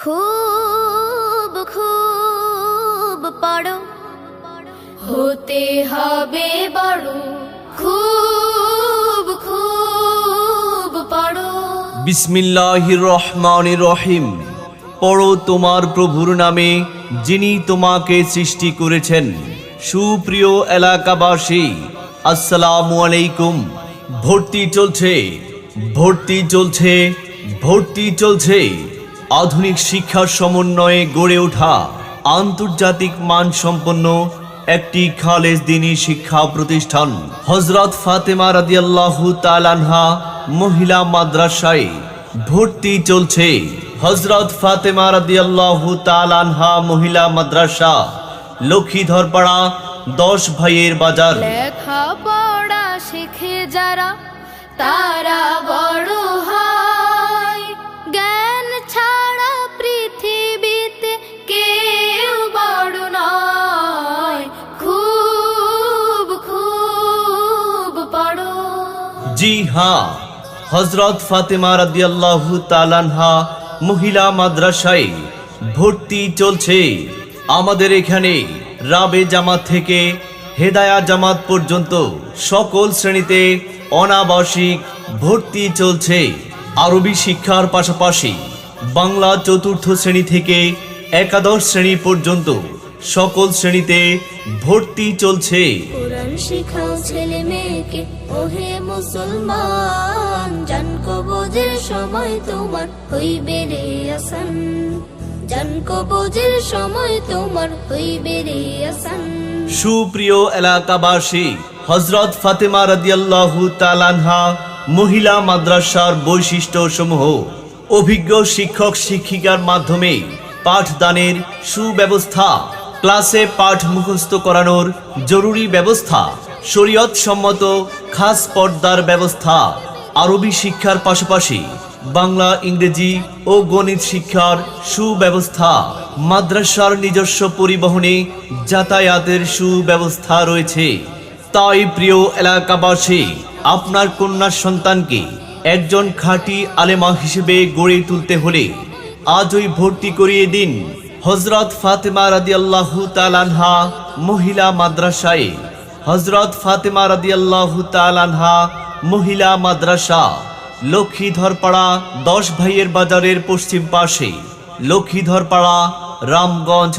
खूब खूब पढ़ो होते হবে বড় खूब खूब पढ़ो। বিসমিল্লাহির রহমানির রহিম। পড়ো তোমার প্রভুর নামে যিনি তোমাকে সৃষ্টি করেছেন। সুপ্রিয় এলাকাবাসী, আসসালামু আলাইকুম। ভর্তি চলছে, ভর্তি চলছে, ভর্তি চলছে। আধুনিক শিক্ষার সমন্বয়ে গড়ে ওঠা আন্তর্জাতিক মানসম্পন্ন একটি খালেস দ্বীনি শিক্ষা প্রতিষ্ঠান হযরত ফাতেমা রাদিয়াল্লাহু তাআলা আনহা মহিলা মাদ্রাসায় ভর্তি চলছে। হযরত ফাতেমা রাদিয়াল্লাহু তাআলা আনহা মহিলা মাদ্রাসা, লক্ষ্মীধরপাড়া 10 ভাইয়ের বাজার। লেখাপড়া শিখে যারা তারা বড় হয়, জ্ঞান ছাড়া পৃথিবীতে কেউ বড় নয়। খুব খুব পড়ো। জি হ্যাঁ, হযরত ফাতেমা রাদিয়াল্লাহু তাআলা আনহা মহিলা মাদ্রাসায় ভর্তি চলছে। আমাদের এখানে রাবে জামাত থেকে হেদায়া জামাত পর্যন্ত সকল শ্রেণীতে অনাবাসিক ভর্তি চলছে। আরবি শিক্ষার পাশাপাশি বাংলা চতুর্থ শ্রেণী থেকে একাদশ শ্রেণী পর্যন্ত সকল শ্রেণীতে ভর্তি চলছে। কোরআন শিখাও ছেলে মেয়েকে, ওহে মুসলমান, জান কবজের সময় তোমার হইবে রে আসান, জান কবজের সময় তোমার হইবে রে আসান। সুপ্রিয় এলাকাবাসী, হযরত ফাতেমা রাদিয়াল্লাহু তাআলা আনহা মহিলা মাদ্রাসার বৈশিষ্ট্য সমূহ: অভিজ্ঞ শিক্ষক শিক্ষিকার মাধ্যমে পাঠদানের সুব্যবস্থা, ক্লাসে পাঠ মুখস্থ করানোর জরুরি ব্যবস্থা, শরীয়ত সম্মত খাস পর্দার ব্যবস্থা, আরবি শিক্ষার পাশাপাশি বাংলা, ইংরেজি ও গণিত শিক্ষার সুব্যবস্থা, মাদ্রাসার নিজস্ব পরিবহনে যাতায়াতের সুব্যবস্থা রয়েছে। তাই প্রিয় এলাকাবাসী, আপনার কন্যা সন্তানকে একজন খাঁটি আলেমা হিসেবে গড়ে তুলতে হলে আজই ভর্তি করিয়ে দিন হযরত ফাতেমা রাদিয়াল্লাহু তাআলা আনহা মহিলা মাদ্রাসায়। হযরত ফাতেমা রাদিয়াল্লাহু তাআলা আনহা মহিলা মাদ্রাসা, লক্ষ্মীধরপাড়া 10 ভাইয়ের বাজারের পশ্চিম পাশে, লক্ষ্মীধরপাড়া, রামগঞ্জ।